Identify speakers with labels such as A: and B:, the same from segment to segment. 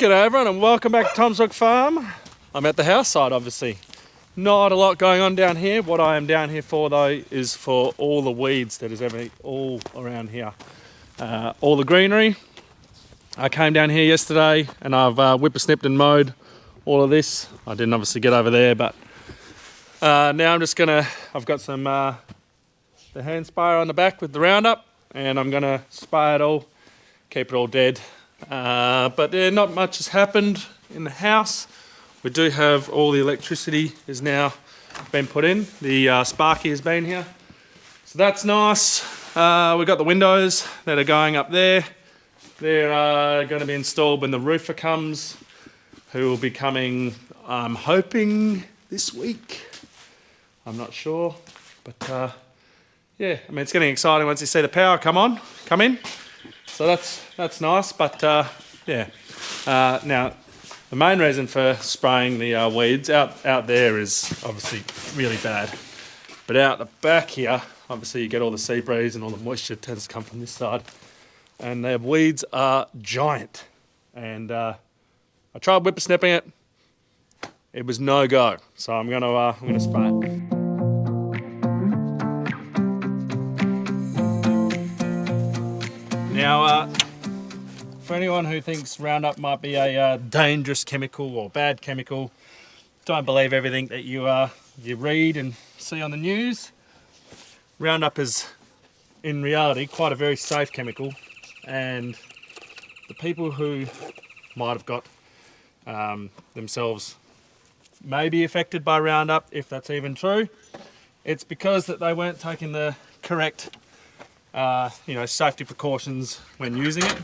A: G'day everyone and welcome back to Tom's Brook Farm. I'm at the house side obviously. Not a lot going on down here. What I am down here for though is for all the weeds that is all around here. All the greenery. I came down here yesterday and I've whippersnipped and mowed all of this. I didn't obviously get over there, but now I'm just I've got some the hand sprayer on the back with the Roundup and I'm gonna spray it all, keep it all dead. But not much has happened in the house. We do have all the electricity is now been put in. The Sparky has been here, so that's nice. We've got the windows that are going up there. They're going to be installed when the roofer comes, who will be coming, I'm hoping, this week. I'm not sure, but yeah, I mean it's getting exciting once you see the power come in. So that's nice, but yeah. Now, the main reason for spraying the weeds out there is obviously really bad. But out the back here, obviously you get all the sea breeze and all the moisture tends to come from this side. And the weeds are giant. And I tried whippersnipping it. It was no go. So I'm gonna spray it. Now, for anyone who thinks Roundup might be a dangerous chemical or bad chemical, don't believe everything that you read and see on the news. Roundup is, in reality, quite a very safe chemical, and the people who might have got themselves maybe affected by Roundup, if that's even true, it's because that they weren't taking the correct safety precautions when using it.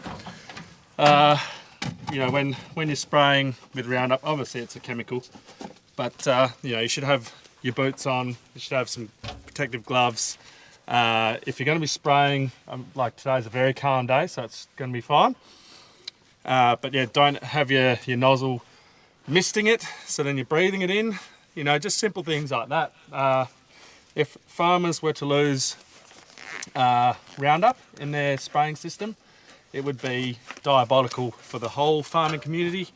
A: When you're spraying with Roundup, obviously it's a chemical, but you should have your boots on, you should have some protective gloves. If you're going to be spraying, like today's a very calm day, so it's going to be fine. But yeah, don't have your nozzle misting it, so then you're breathing it in. Just simple things like that. If farmers were to lose Roundup in their spraying system, it would be diabolical for the whole farming community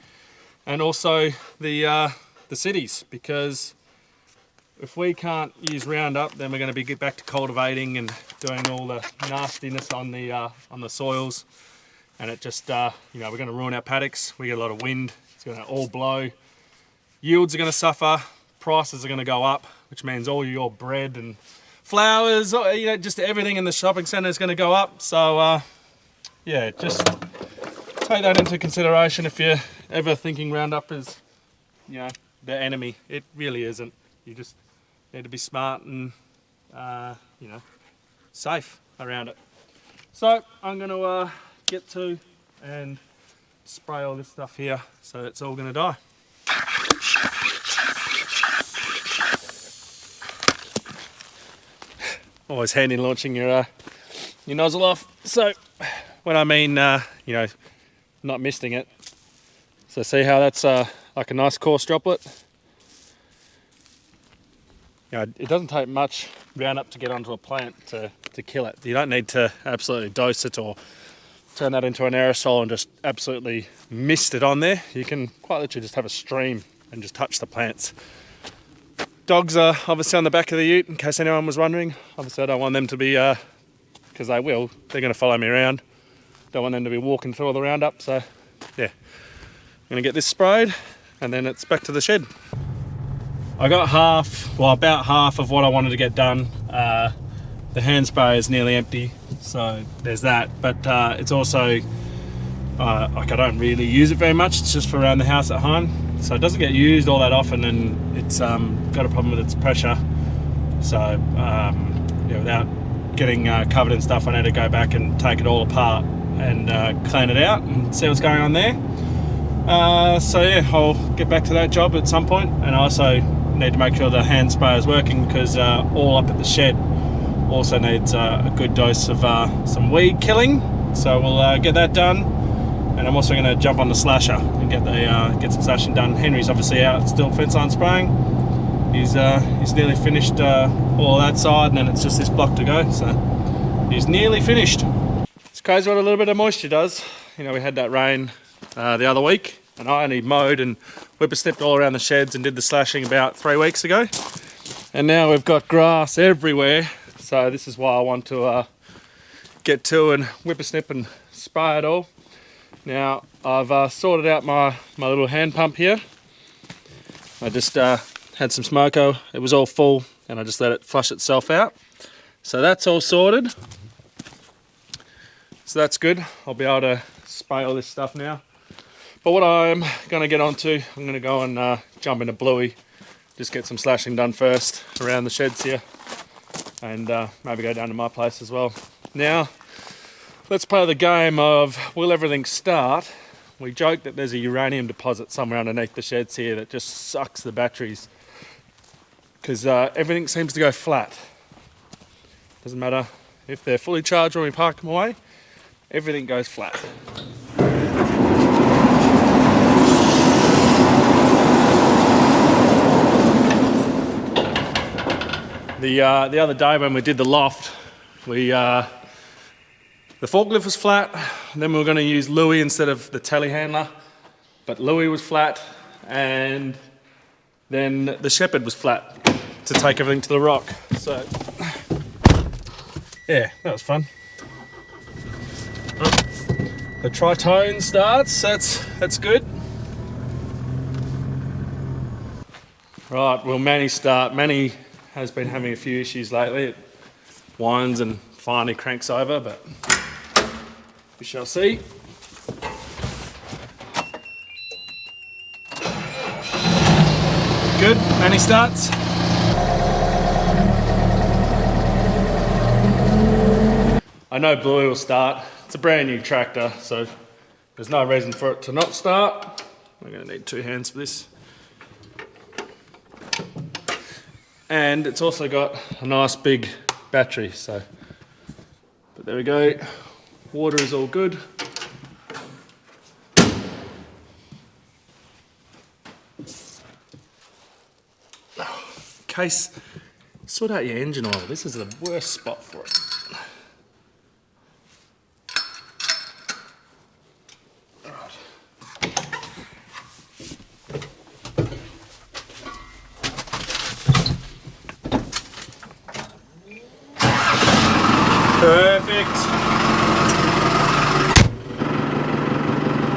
A: and also the cities, because if we can't use Roundup, then we're going to get back to cultivating and doing all the nastiness on the soils, and it just we're going to ruin our paddocks. We get a lot of wind, it's going to all blow, yields are going to suffer, prices are going to go up, which means all your bread and flowers, just everything in the shopping centre is going to go up. So yeah, just take that into consideration if you're ever thinking Roundup is the enemy. It really isn't. You just need to be smart and safe around it. So I'm going to get to and spray all this stuff here, so it's all going to die. Always handy launching your nozzle off. So when I mean not misting it, so see how that's like a nice coarse droplet. It doesn't take much Roundup to get onto a plant to kill it. You don't need to absolutely dose it or turn that into an aerosol and just absolutely mist it on there. You can quite literally just have a stream and just touch the plants. Dogs are obviously on the back of the ute, in case anyone was wondering. Obviously I don't want them to be, because they're going to follow me around. Don't want them to be walking through all the Roundup, so yeah. I'm going to get this sprayed and then it's back to the shed. I got about half of what I wanted to get done. The hand spray is nearly empty, so there's that. But it's also, I don't really use it very much. It's just for around the house at home. So it doesn't get used all that often, and it's got a problem with its pressure. So without getting covered in stuff, I need to go back and take it all apart and clean it out and see what's going on there. So yeah, I'll get back to that job at some point, and I also need to make sure the hand sprayer is working, because all up at the shed also needs a good dose of some weed killing. So we'll get that done. And I'm also going to jump on the slasher and get some slashing done. Henry's obviously out still fence line spraying. He's nearly finished all that side, and then it's just this block to go. So he's nearly finished. It's crazy what a little bit of moisture does. We had that rain the other week, And I only mowed and whippersnipped all around the sheds and did the slashing about 3 weeks ago. And now we've got grass everywhere. So this is why I want to get to and whippersnip and spray it all. Now I've sorted out my little hand pump here. I just had some smoko, it was all full, and I just let it flush itself out. So that's all sorted. So that's good. I'll be able to spray all this stuff now. But what I'm going to get onto, I'm going to go and jump into Bluey, just get some slashing done first around the sheds here, and maybe go down to my place as well. Now, let's play the game of will everything start? We joke that there's a uranium deposit somewhere underneath the sheds here that just sucks the batteries, because everything seems to go flat. Doesn't matter if they're fully charged when we park them away, everything goes flat. The other day when we did the loft, the forklift was flat, and then we were going to use Louis instead of the telehandler, but Louis was flat, and then the Shepherd was flat to take everything to the rock. So, yeah, that was fun. The tritone starts, that's good. Right, well, Manny's start. Manny has been having a few issues lately. It whines and finally cranks over, but we shall see. Good, Manny starts. I know Bluey will start. It's a brand new tractor, so there's no reason for it to not start. I'm going to need 2 hands for this. And it's also got a nice big battery, so, but there we go. Water is all good. Case, sort out your engine oil. This is the worst spot for it. Perfect.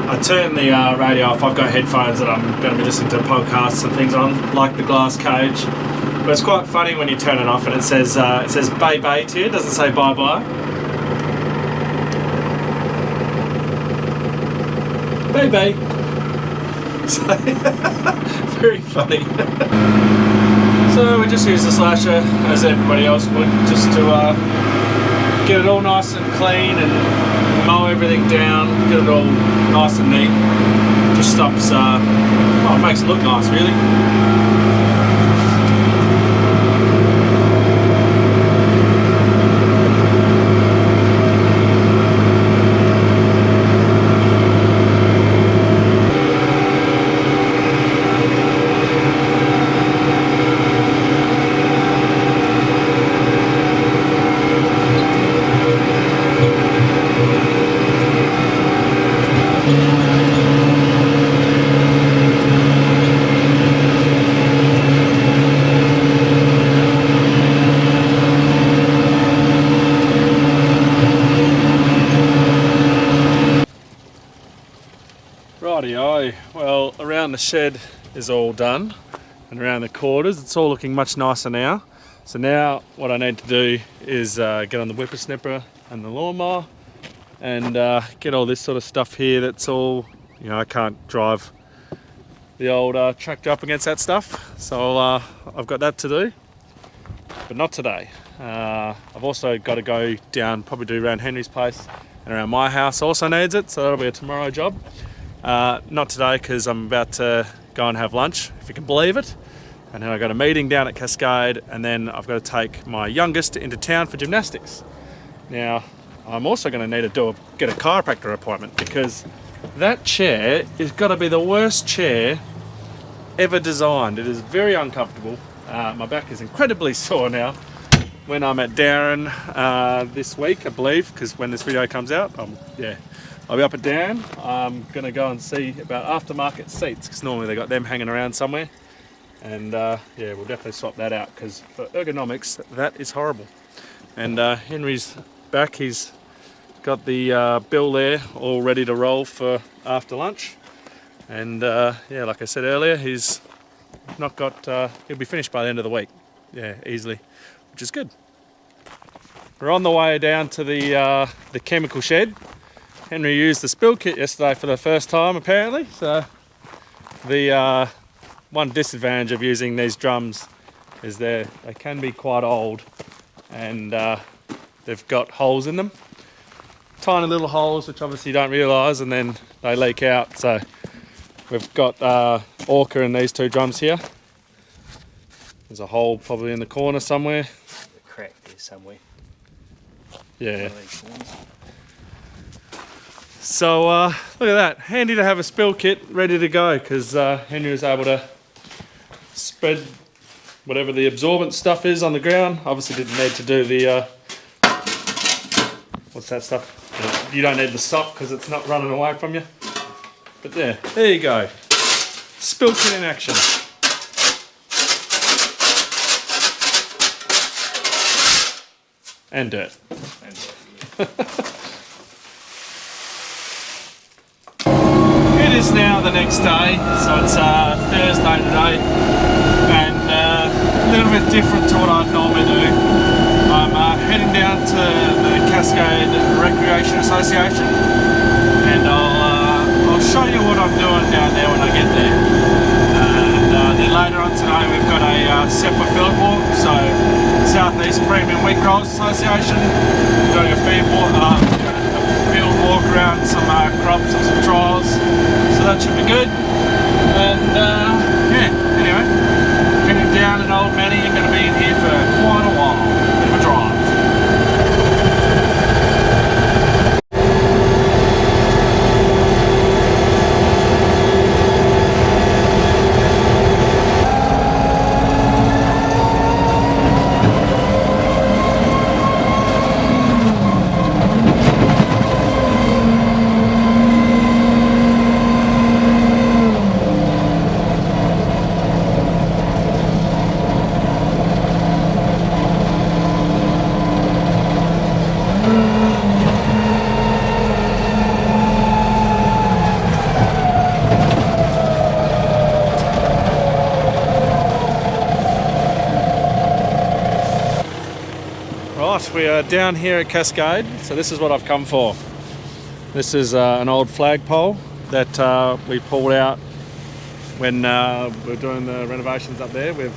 A: I turned the radio off. I've got headphones that I'm going to be listening to podcasts and things on, like the glass cage. But it's quite funny when you turn it off and it says "bye bye" to you. It doesn't say bye bye. Bye bye. So, very funny. So we just use the slasher as everybody else would, just to get it all nice and clean and mow everything down, get it all nice and neat. Just stops, well, it makes it look nice really. Rightio, well, around the shed is all done, and around the quarters it's all looking much nicer now. So now what I need to do is get on the whippersnipper and the lawnmower and get all this sort of stuff here that's all, you know, I can't drive the old tractor up against that stuff, so I've got that to do, but not today. I've also got to go down, probably do around Henry's place, and around my house also needs it, so that'll be a tomorrow job. Not today because I'm about to go and have lunch, if you can believe it. And then I've got a meeting down at Cascade, and then I've got to take my youngest into town for gymnastics. Now, I'm also going to need to get a chiropractor appointment, because that chair is got to be the worst chair ever designed. It is very uncomfortable. My back is incredibly sore now. When I'm at Darren this week, I believe, because when this video comes out, yeah, I'll be up at Down. I'm going to go and see about aftermarket seats, because normally they got them hanging around somewhere. And yeah, we'll definitely swap that out, because for ergonomics, that is horrible. And Henry's back. He's got the bill there all ready to roll for after lunch. And yeah, like I said earlier, he's not got, he'll be finished by the end of the week. Yeah, easily, which is good. We're on the way down to the chemical shed. Henry used the spill kit yesterday for the first time apparently. So the one disadvantage of using these drums is they can be quite old, and they've got holes in them. Tiny little holes which obviously you don't realise, and then they leak out. So we've got Orca in these two drums here. There's a hole probably in the corner somewhere.
B: A crack there somewhere.
A: Yeah. So look at that, handy to have a spill kit ready to go, because Henry was able to spread whatever the absorbent stuff is on the ground. Obviously didn't need to do the, what's that stuff? You don't need the sock because it's not running away from you. But yeah, there you go. Spill kit in action. And dirt. It is now the next day, so it's Thursday today, and a little bit different to what I'd normally do. I'm heading down to the Cascade Recreation Association, and I'll show you what I'm doing down there when I get there. And then later on today we've got a separate field walk, so Southeast Premium Wheat Growers Association, doing a field walk around some crops and some trials, so that should be good. And yeah, anyway, heading down in Old Manny. I'm going to be in here for quite a while. Bit of a drive. We are down here at Cascade, so this is what I've come for. This is an old flagpole that we pulled out when we were doing the renovations up there. We've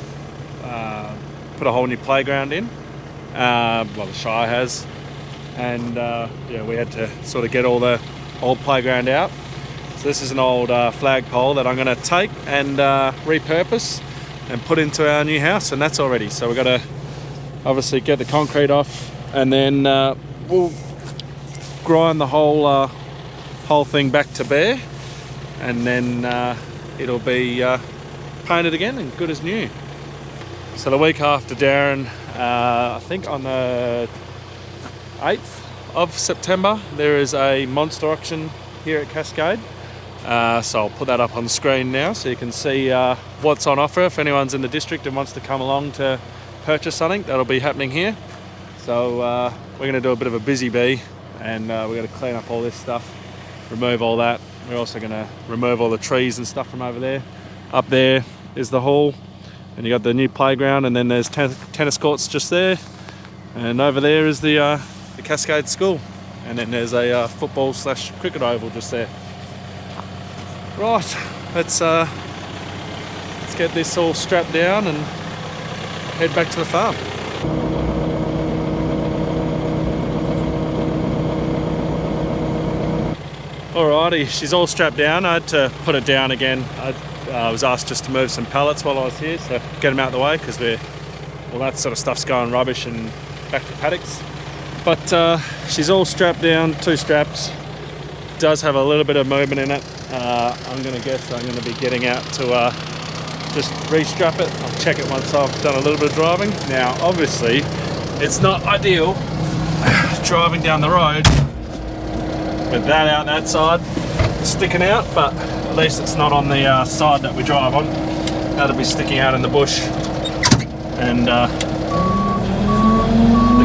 A: put a whole new playground in, well, the Shire has, and yeah, we had to sort of get all the old playground out. So this is an old flagpole that I'm going to take and repurpose and put into our new house, and that's all ready. So we've got to obviously get the concrete off, and then we'll grind the whole thing back to bare, and then it'll be painted again and good as new. So the week after Darren, I think on the 8th of September, there is a monster auction here at Cascade. So I'll put that up on the screen now so you can see what's on offer. If anyone's in the district and wants to come along to purchase something, that'll be happening here. So we're going to do a bit of a busy bee, and we're going to clean up all this stuff, remove all that. We're also going to remove all the trees and stuff from over there. Up there is the hall, and you got the new playground, and then there's tennis courts just there, and over there is the Cascade School, and then there's a football/cricket oval just there. Right, let's get this all strapped down and head back to the farm. Alrighty, she's all strapped down. I had to put it down again. I was asked just to move some pallets while I was here, so get them out of the way, because all that sort of stuff's going rubbish and back to paddocks. But she's all strapped down, 2 straps. Does have a little bit of movement in it. I'm going to guess I'm going to be getting out to just re-strap it. I'll check it once I've done a little bit of driving. Now, obviously, it's not ideal driving down the road with that out that side sticking out, but at least it's not on the side that we drive on. That'll be sticking out in the bush, and the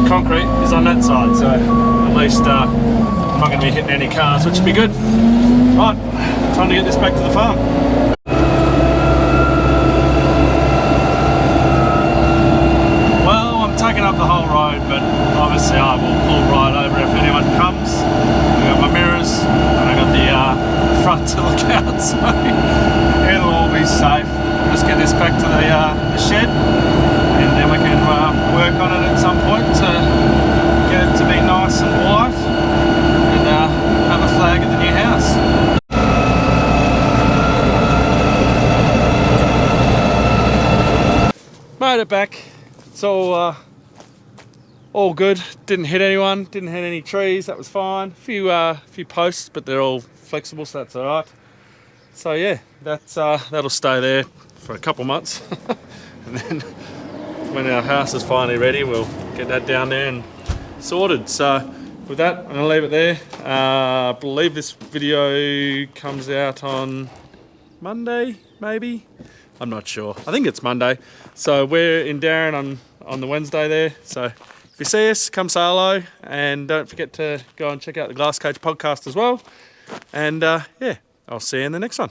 A: concrete is on that side, so at least I'm not going to be hitting any cars, which would be good. Right, time to get this back to the farm. Well, I'm taking up the whole road, but obviously I will pull right over if anyone comes. I got my mirrors and I got the front to look out, so it'll all be safe. Just get this back to the shed, and then we can work on it at some point to get it to be nice and white, and have a flag at the new house. Made it back. It's all good. Didn't hit anyone. Didn't hit any trees. That was fine. A few posts, but they're all flexible, so that's all right. So yeah, that'll stay there for a couple months, and then when our house is finally ready, we'll get that down there and sorted. So with that, I'm gonna leave it there. I believe this video comes out on Monday, maybe. I'm not sure. I think it's Monday. So we're in Darren on the Wednesday there. So if you see us, come say hello, and don't forget to go and check out the Glass Cage podcast as well. And yeah, I'll see you in the next one.